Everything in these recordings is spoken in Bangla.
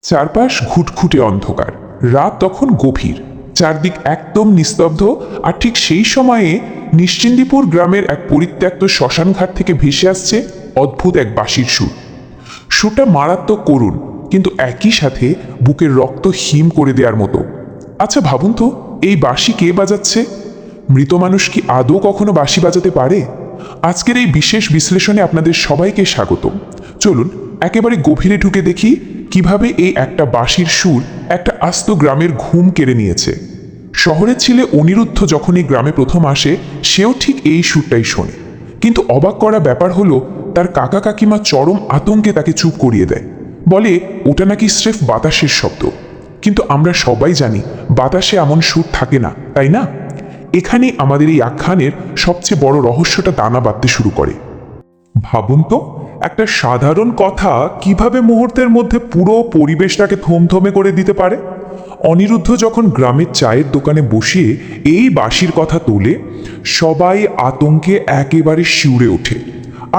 চারপাশ ঘুটঘুটে অন্ধকার। রাত তখন গভীর, চারদিক একদম নিস্তব্ধ। আর ঠিক সেই সময়ে নিশ্চিন্দিপুর গ্রামের এক পরিত্যক্ত শ্মশানঘাট থেকে ভেসে আসছে অদ্ভুত এক বাঁশির সুর। সুরটা মারাত্মক করুণ, কিন্তু একই সাথে বুকের রক্ত হিম করে দেওয়ার মতো। আচ্ছা ভাবুন তো, এই বাঁশি কে বাজাচ্ছে? মৃত মানুষ কি আদৌ কখনো বাঁশি বাজাতে পারে? আজকের এই বিশেষ বিশ্লেষণে আপনাদের সবাইকে স্বাগত। চলুন একেবারে গভীরে ঢুকে দেখি কিভাবে এই একটা বাঁশির সুর একটা আস্ত গ্রামের ঘুম কেড়ে নিয়েছে। শহরের ছেলে অনিরুদ্ধ যখন এই গ্রামে প্রথম আসে, সেও ঠিক এই সুরটাই শোনে। কিন্তু অবাক করা ব্যাপার হলো, তার কাকা কাকিমা চরম আতঙ্কে তাকে চুপ করিয়ে দেয়। বলে ওটা নাকি স্রেফ বাতাসের শব্দ। কিন্তু আমরা সবাই জানি বাতাসে এমন সুর থাকে না, তাই না? এখানেই আমাদের এই আখ্যানের সবচেয়ে বড় রহস্যটা দানা বাঁধতে শুরু করে। ভাবুন তো, একটা সাধারণ কথা কিভাবে মুহূর্তের মধ্যে পুরো পরিবেশটাকে থমথমে করে দিতে পারে। অনিরুদ্ধ যখন গ্রামের চায়ের দোকানে বসিয়ে এই বাঁশির কথা তোলে, সবাই আতঙ্কে একেবারে শিউরে ওঠে।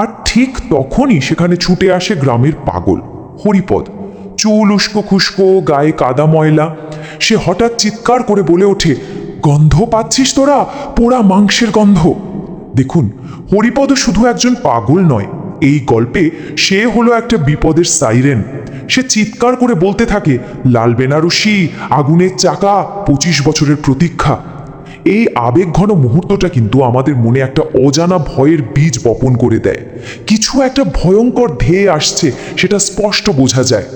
আর ঠিক তখনই সেখানে ছুটে আসে গ্রামের পাগল হরিপদ। চুল উস্কো খুস্কো, গায়ে কাদা ময়লা। সে হঠাৎ চিৎকার করে বলে ওঠে, গন্ধ পাচ্ছিস তোরা? পোড়া মাংসের গন্ধ। দেখুন, হরিপদ শুধু একজন পাগল নয়, এই গল্পে সে হলো একটা বিপদের সাইরেন। সে চিৎকার করে বলতে থাকে, লাল বেনারসি, আগুনের চাকা, 25 বছরের প্রতীক্ষা। এই আবেগঘন মুহূর্তটা কিন্তু আমাদের মনে একটা অজানা ভয়ের বীজ বপন করে দেয়। কিছু একটা ভয়ঙ্কর ধেয়ে আসছে, সেটা স্পষ্ট বোঝা যায়।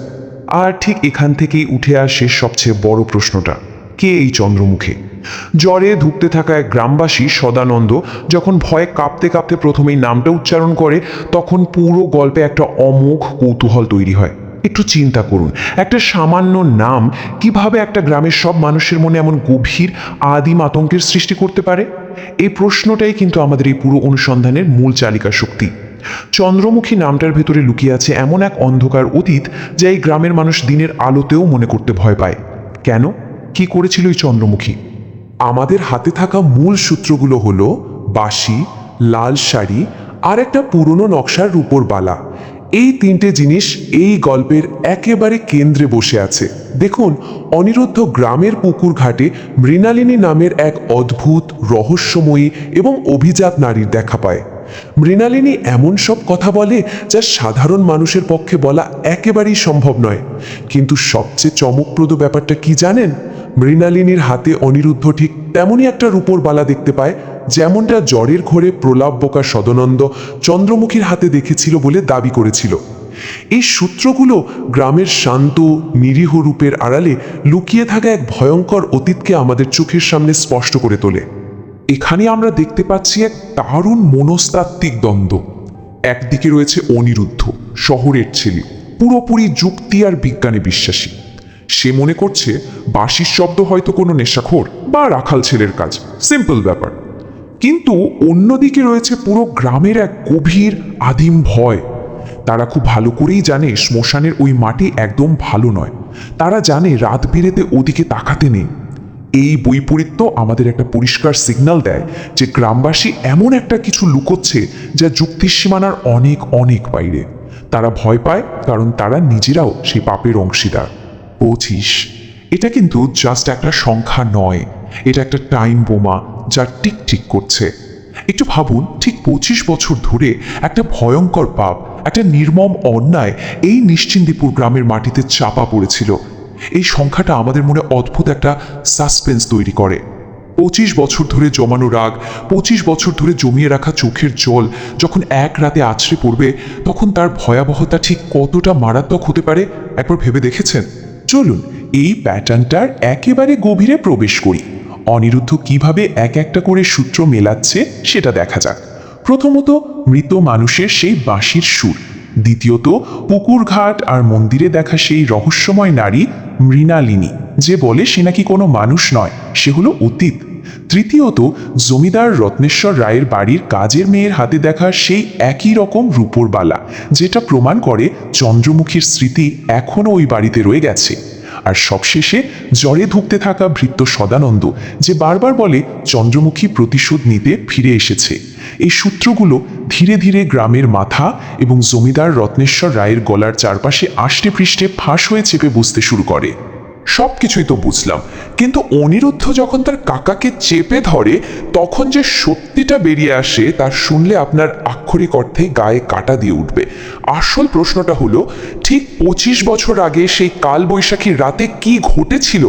আর ঠিক এখান থেকেই উঠে আসে সবচেয়ে বড় প্রশ্নটা, কে এই চন্দ্রমুখী? জ্বরে ধুঁকতে থাকা এক গ্রামবাসী সদানন্দ যখন ভয়ে কাঁপতে কাঁপতে প্রথমেই নামটা উচ্চারণ করে, তখন পুরো গল্পে একটা অমোঘ কৌতূহল তৈরি হয়। একটু চিন্তা করুন, একটা সামান্য নাম কিভাবে একটা গ্রামের সব মানুষের মনে এমন গভীর আদিম আতঙ্কের সৃষ্টি করতে পারে? এই প্রশ্নটাই কিন্তু আমাদের এই পুরো অনুসন্ধানের মূল চালিকা শক্তি। চন্দ্রমুখী নামটার ভেতরে লুকিয়ে আছে এমন এক অন্ধকার অতীত, যা এই গ্রামের মানুষ দিনের আলোতেও মনে করতে ভয় পায়। কেন? কি করেছিল এই চন্দ্রমুখী? আমাদের হাতে থাকা মূল সূত্রগুলো হলো বাঁশি, লাল শাড়ি আর একটা পুরনো নকশার রূপোর বালা। এই তিনটে জিনিস এই গল্পের একেবারে কেন্দ্রে বসে আছে। দেখুন, অনিরুদ্ধ গ্রামের পুকুর ঘাটে মৃণালিনী নামের এক অদ্ভুত, রহস্যময়ী এবং অভিজাত নারীর দেখা পায়। মৃণালিনী এমন সব কথা বলে যা সাধারণ মানুষের পক্ষে বলা একেবারেই সম্ভব নয়। কিন্তু সবচেয়ে চমকপ্রদ ব্যাপারটা কি জানেন? মৃণালিনীর হাতে অনিরুদ্ধ ঠিক তেমনই একটা রূপোর বালা দেখতে পায়, যেমনটা জ্বরের ঘোরে প্রলাপ বোকা সদানন্দ চন্দ্রমুখীর হাতে দেখেছিল বলে দাবি করেছিল। এই সূত্রগুলো গ্রামের শান্ত নিরীহ রূপের আড়ালে লুকিয়ে থাকা এক ভয়ঙ্কর অতীতকে আমাদের চোখের সামনে স্পষ্ট করে তোলে। এখানে আমরা দেখতে পাচ্ছি এক দারুণ মনস্তাত্ত্বিক দ্বন্দ্ব। একদিকে রয়েছে অনিরুদ্ধ, শহরের ছেলে, পুরোপুরি যুক্তি আর বিজ্ঞানে বিশ্বাসী। সে মনে করছে বাঁশির শব্দ হয়তো কোনো নেশাখোর বা রাখাল ছেলের কাজ, সিম্পল ব্যাপার। কিন্তু অন্যদিকে রয়েছে পুরো গ্রামের এক গভীর আদিম ভয়। তারা খুব ভালো করেই জানে শ্মশানের ওই মাটি একদম ভালো নয়। তারা জানে রাত বিরেতে ওদিকে তাকাতে নেই। এই বৈপরীত্য আমাদের একটা পরিষ্কার সিগন্যাল দেয় যে গ্রামবাসী এমন একটা কিছু লুকোচ্ছে যা যুক্তির সীমানার অনেক অনেক বাইরে। তারা ভয় পায় কারণ তারা নিজেরাও সেই পাপের অংশীদার। 25, এটা কিন্তু জাস্ট একটা সংখ্যা নয়, এটা একটা টাইম বোমা যা টিকটিক করছে। একটু ভাবুন, ঠিক 25 বছর ধরে একটা ভয়ঙ্কর পাপ, একটা নির্মম অন্যায় এই নিশ্চিন্দিপুর গ্রামের মাটিতে চাপা পড়েছিল। এই সংখ্যাটা আমাদের মনে অদ্ভুত একটা সাসপেন্স তৈরি করে। 25 বছর ধরে জমানো রাগ, 25 বছর ধরে জমিয়ে রাখা চোখের জল যখন এক রাতে আছড়ে পড়বে, তখন তার ভয়াবহতা ঠিক কতটা মারাত্মক হতে পারে একবার ভেবে দেখেছেন? চলুন এই প্যাটার্নটার একেবারে গভীরে প্রবেশ করি। অনিরুদ্ধ কিভাবে এক একটা করে সূত্র মেলাচ্ছে সেটা দেখা যাক। প্রথমত, মৃত মানুষের সেই বাঁশির সুর। দ্বিতীয়ত, পুকুর ঘাট আর মন্দিরে দেখা সেই রহস্যময় নারী মৃণালিনী, যে বলে সে নাকি কোনো মানুষ নয়, সে হলো অতীত। তৃতীয়ত, জমিদার রত্নেশ্বর রায়ের বাড়ির কাজের মেয়ের হাতে দেখা সেই একই রকম রূপোর বালা, যেটা প্রমাণ করে চন্দ্রমুখীর স্মৃতি এখনও ওই বাড়িতে রয়ে গেছে। আর সবশেষে জ্বরে ধুঁকতে থাকা ভৃত্য সদানন্দ, যে বারবার বলে চন্দ্রমুখী প্রতিশোধ নিতে ফিরে এসেছে। এই সূত্রগুলো ধীরে ধীরে গ্রামের মাথা এবং জমিদার রত্নেশ্বর রায়ের গলার চারপাশে আষ্টে পৃষ্ঠে ফাঁস হয়ে চেপে বসতে শুরু করে। সব কিছুই তো বুঝলাম, কিন্তু অনিরুদ্ধ যখন তার কাকাকে চেপে ধরে তখন যে সত্যিটা বেরিয়ে আসে তা শুনলে আপনার আক্ষরিক অর্থে গায়ে কাটা দিয়ে উঠবে। আসল প্রশ্নটা হলো, ঠিক 25 বছর আগে সেই কালবৈশাখী রাতে কি ঘটেছিল?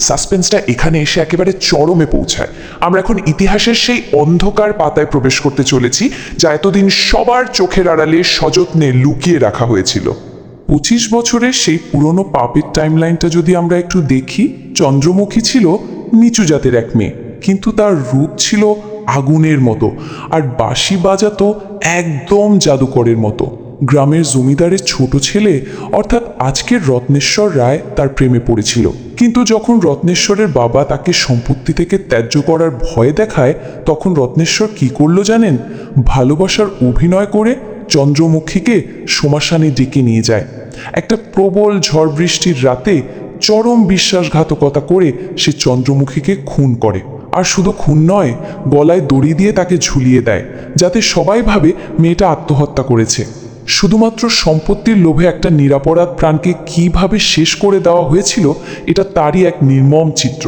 সাসপেন্সটা এখানে এসে একেবারে চরমে পৌঁছায়। আমরা এখন ইতিহাসের সেই অন্ধকার পাতায় প্রবেশ করতে চলেছি, যা এতদিন সবার চোখের আড়ালে সযত্নে লুকিয়ে রাখা হয়েছিল। 25 বছরের সেই পুরনো পাপের টাইমলাইনটা যদি আমরা একটু দেখি, চন্দ্রমুখী ছিল নিচু জাতের এক মেয়ে, কিন্তু তার রূপ ছিল আগুনের মতো, আর বাঁশি বাজাতো একদম জাদুকরের মতো। গ্রামের জমিদারের ছোট ছেলে অর্থাৎ আজকের রত্নেশ্বর রায় তার প্রেমে পড়েছিল, কিন্তু যখন রত্নেশ্বরের বাবা তাকে সম্পত্তি থেকে ত্যায্য করার ভয় দেখায়, তখন রত্নেশ্বর কি করলো জানেন? ভালোবাসার অভিনয় করে চন্দ্রমুখীকে শ্মশানে ডেকে নিয়ে যায়। একটা প্রবল ঝড় বৃষ্টির রাতে চরম বিশ্বাসঘাতকতা করে সে চন্দ্রমুখীকে খুন করে। আর শুধু খুন নয়, গলায় দড়ি দিয়ে তাকে ঝুলিয়ে দেয়, যাতে সবাই ভাবে মেয়েটা আত্মহত্যা করেছে। শুধুমাত্র সম্পত্তির লোভে একটা নিরাপরাধ প্রাণকে কিভাবে শেষ করে দেওয়া হয়েছিল, এটা তারই এক নির্মম চিত্র।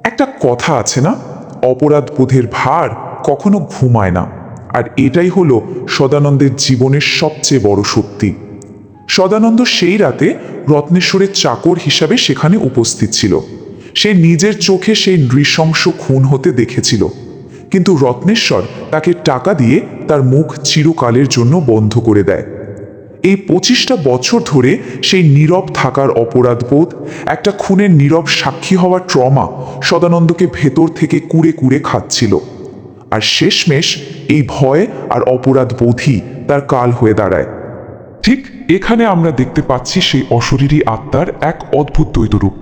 একটা কথা আছে না, অপরাধ বোধের ভার কখনো ঘুমায় না। আর এটাই হলো সদানন্দের জীবনের সবচেয়ে বড় সত্যি। সদানন্দ সেই রাতে রত্নেশ্বরের চাকর হিসাবে সেখানে উপস্থিত ছিল। সে নিজের চোখে সেই নৃশংস খুন হতে দেখেছিল, কিন্তু রত্নেশ্বর তাকে টাকা দিয়ে তার মুখ চিরকালের জন্য বন্ধ করে দেয়। এই 25টা বছর ধরে সেই নীরব থাকার অপরাধবোধ, একটা খুনের নীরব সাক্ষী হওয়ার ট্রমা সদানন্দকে ভেতর থেকে কুড়ে কুড়ে খাচ্ছিল। আর শেষমেশ এই ভয় আর অপরাধবোধই তার কাল হয়ে দাঁড়ায়। ঠিক এখানে আমরা দেখতে পাচ্ছি সেই অশরীরী আত্মার এক অদ্ভুত দ্বৈতরূপ।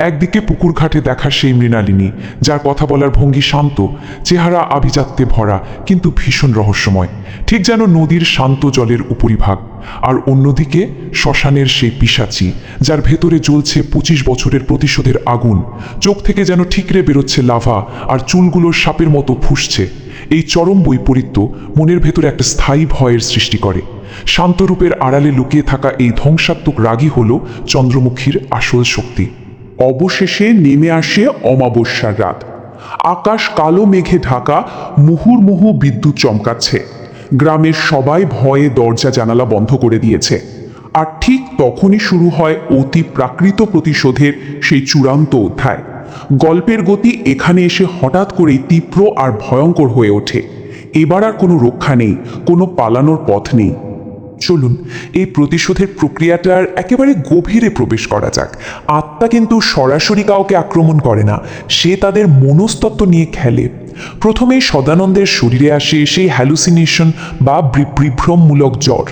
একদিকে পুকুর ঘাটে দেখা সেই মৃণালিনী, যার কথা বলার ভঙ্গি শান্ত, চেহারা আভিজাত্যে ভরা কিন্তু ভীষণ রহস্যময়, ঠিক যেন নদীর শান্ত জলের উপরিভাগ। আর অন্যদিকে শ্মশানের সেই পিশাচি, যার ভেতরে জ্বলছে 25 বছরের প্রতিশোধের আগুন, চোখ থেকে যেন ঠিকরে বেরোচ্ছে লাভা, আর চুলগুলো সাপের মতো ফুঁসছে। এই চরম বৈপরীত্য মনের ভেতরে একটা স্থায়ী ভয়ের সৃষ্টি করে। শান্তরূপের আড়ালে লুকিয়ে থাকা এই ধ্বংসাত্মক রাগই হল চন্দ্রমুখীর আসল শক্তি। অবশেষে নেমে আসে অমাবস্যার রাত। আকাশ কালো মেঘে ঢাকা, মুহুর্মুহু বিদ্যুৎ চমকাচ্ছে। গ্রামের সবাই ভয়ে দরজা জানালা বন্ধ করে দিয়েছে। আর ঠিক তখনই শুরু হয় অতি প্রাকৃত প্রতিশোধের সেই চূড়ান্ত অধ্যায়। গল্পের গতি এখানে এসে হঠাৎ করেই তীব্র আর ভয়ঙ্কর হয়ে ওঠে। এবার আর কোনো রক্ষা নেই, কোনো পালানোর পথ নেই। চলুন এই প্রতিশোধের প্রক্রিয়াটার একেবারে গভীরে প্রবেশ করা যাক। আত্মা কিন্তু সরাসরি কাউকে আক্রমণ করে না, সে তাদের মনস্তত্ত্ব নিয়ে খেলে। প্রথমেই সদানন্দের শরীরে আসে সেই হ্যালুসিনেশন বা বিভ্রমমূলক জ্বর।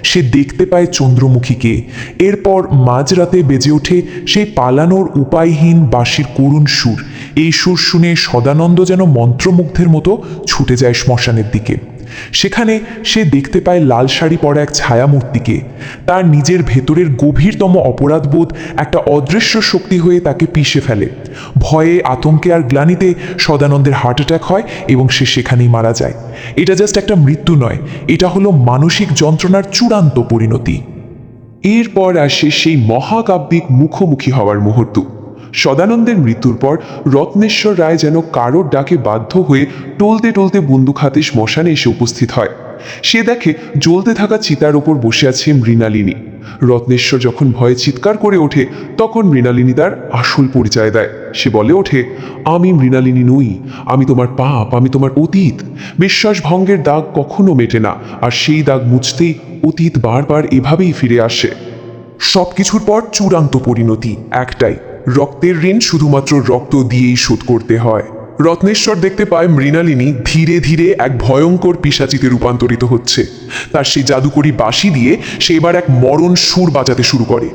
সে দেখতে পায় চন্দ্রমুখীকে। এরপর মাঝরাতে বেজে ওঠে সেই পালানোর উপায়হীন বাঁশির করুণ সুর। এই সুর শুনে সদানন্দ যেন মন্ত্রমুগ্ধের মতো ছুটে যায় শ্মশানের দিকে। সেখানে সে দেখতে পায় লাল শাড়ি পরা এক ছায়ামূর্তিকে। তার নিজের ভেতরের গভীরতম অপরাধবোধ একটা অদৃশ্য শক্তি হয়ে তাকে পিষে ফেলে। ভয়ে, আতঙ্কে আর গ্লানিতে সদানন্দের হার্ট অ্যাটাক হয় এবং সে সেখানেই মারা যায়। এটা জাস্ট একটা মৃত্যু নয়, এটা হলো মানসিক যন্ত্রণার চূড়ান্ত পরিণতি। এরপর আসে সেই মহাকাব্যিক মুখোমুখি হওয়ার মুহূর্ত। সদানন্দের মৃত্যুর পর রত্নেশ্বর রায় যেন কারোর ডাকে বাধ্য হয়ে টলতে টলতে বন্দুক হাতে শ্মশানে এসে উপস্থিত হয়। সে দেখে জ্বলতে থাকা চিতার ওপর বসে আছে মৃণালিনী। রত্নেশ্বর যখন ভয়ে চিৎকার করে ওঠে, তখন মৃণালিনী তার আসল পরিচয় দেয়। সে বলে ওঠে, আমি মৃণালিনী নই, আমি তোমার পাপ, আমি তোমার অতীত। বিশ্বাসভঙ্গের দাগ কখনো মেটে না, আর সেই দাগ মুছতেই অতীত বারবার এভাবেই ফিরে আসে। সবকিছুর পর চূড়ান্ত পরিণতি একটাই, রক্তের ঋণ শুধুমাত্র রক্ত দিয়েই শোধ করতে হয়। রত্নেশ্বর দেখতে পায় মৃণালিনী ধীরে ধীরে এক ভয়ঙ্কর পিশাচিতে রূপান্তরিত হচ্ছে। তার সেই জাদুকরি বাঁশি দিয়ে সে এবার এক মরণ সুর বাজাতে শুরু করে।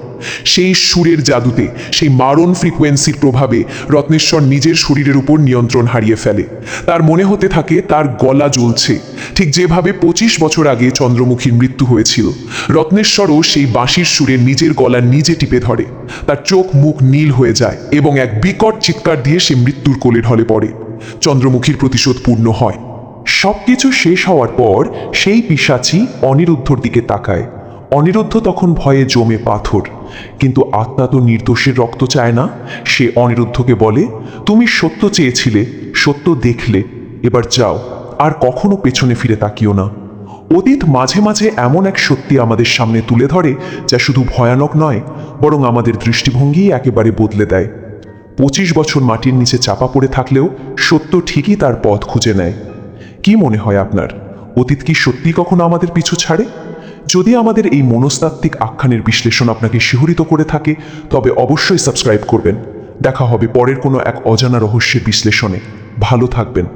সেই সুরের জাদুতে, সেই মারণ ফ্রিকোয়েন্সির প্রভাবে রত্নেশ্বর নিজের শরীরের উপর নিয়ন্ত্রণ হারিয়ে ফেলে। তার মনে হতে থাকে তার গলা জ্বলছে, ঠিক যেভাবে 25 বছর আগে চন্দ্রমুখীর মৃত্যু হয়েছিল। রত্নেশ্বরও সেই বাঁশির সুরে নিজের গলা নিজে টিপে ধরে। তার চোখ মুখ নীল হয়ে যায় এবং এক বিকট চিৎকার দিয়ে সে মৃত্যুর কোলে ঢলে পড়ে। চন্দ্রমুখীর প্রতিশোধ পূর্ণ হয়। সবকিছু শেষ হওয়ার পর সেই পিশাচি অনিরুদ্ধর দিকে তাকায়। অনিরুদ্ধ তখন ভয়ে জমে পাথর, কিন্তু আত্মা তো নির্দোষের রক্ত চায় না। সে অনিরুদ্ধকে বলে, তুমি সত্য চেয়েছিলে, সত্য দেখলে, এবার যাও, আর কখনো পেছনে ফিরে তাকিও না। অতীত মাঝে মাঝে এমন এক সত্যি আমাদের সামনে তুলে ধরে যা শুধু ভয়ানক নয়, বরং আমাদের দৃষ্টিভঙ্গি একেবারে বদলে দেয়। 25 বছর মাটির নিচে চাপা পড়ে থাকলেও সত্য ঠিকই তার পথ খুঁজে নেয়। কি মনে হয় আপনার, অতীত কি সত্যি কখনো আমাদের পিছু ছাড়ে? যদি আমাদের এই মনস্তাত্ত্বিক আখ্যানের বিশ্লেষণ আপনাকে শিহরিত করে থাকে, তবে অবশ্যই সাবস্ক্রাইব করবেন। দেখা হবে পরের কোনো এক অজানা রহস্যের বিশ্লেষণে। ভালো থাকবেন।